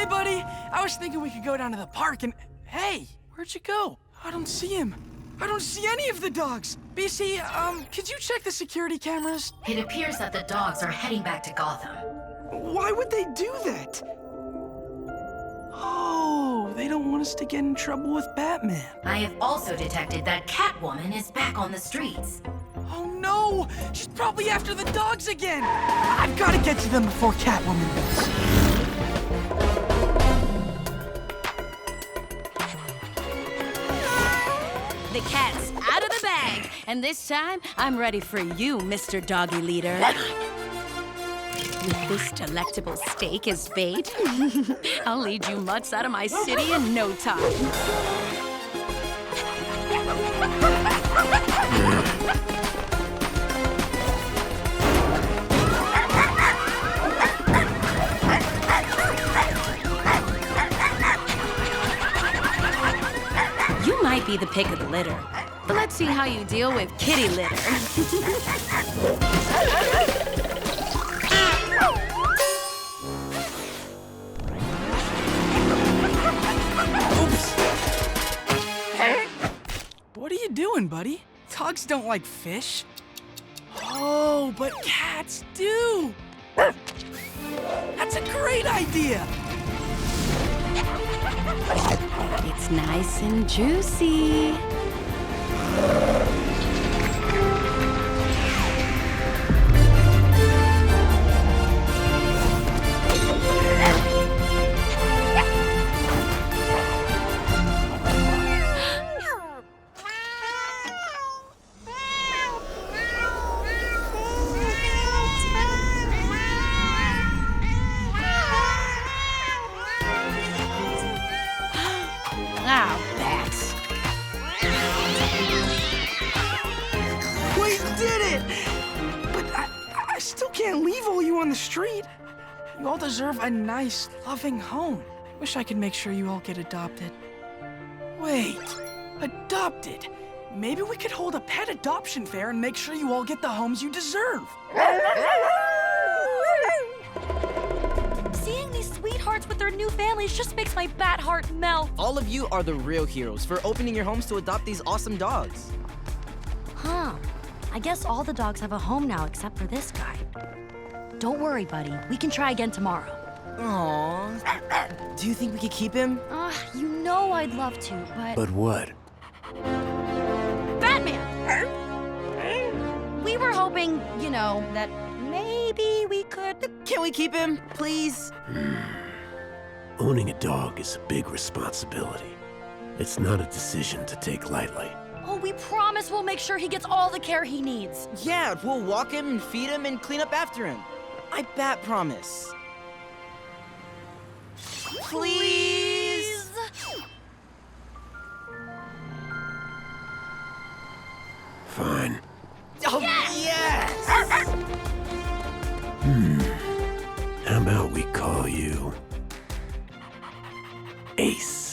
buddy. I was thinking we could go down to the park and... Hey, where'd you go? I don't see him. I don't see any of the dogs. BC, could you check the security cameras? It appears that the dogs are heading back to Gotham. Why would they do that? Oh, they don't want us to get in trouble with Batman. I have also detected that Catwoman is back on the streets. Oh no! She's probably after the dogs again! I've got to get to them before Catwoman does. The cat's out of the bag, and this time, I'm ready for you, Mr. Doggy Leader. With this delectable steak as bait, I'll lead you mutts out of my city in no time. You might be the pick of the litter, but let's see how you deal with kitty litter. What are you doing, buddy? Dogs don't like fish. Oh, but cats do. That's a great idea. It's nice and juicy. Wow, bats. We did it! But I still can't leave all you on the street. You all deserve a nice, loving home. I wish I could make sure you all get adopted. Wait, adopted? Maybe we could hold a pet adoption fair and make sure you all get the homes you deserve. Seeing these sweethearts with their new families just makes my bat heart melt. All of you are the real heroes for opening your homes to adopt these awesome dogs. Huh. I guess all the dogs have a home now except for this guy. Don't worry, buddy. We can try again tomorrow. Aww. Do you think we could keep him? You know I'd love to, but... But what? Batman! We were hoping, you know, that maybe we could... Can we keep him, please? Owning a dog is a big responsibility. It's not a decision to take lightly. Oh, we promise we'll make sure he gets all the care he needs. Yeah, we'll walk him and feed him and clean up after him. I bat promise. Please? Fine. Oh, yes! How about we call you Ace?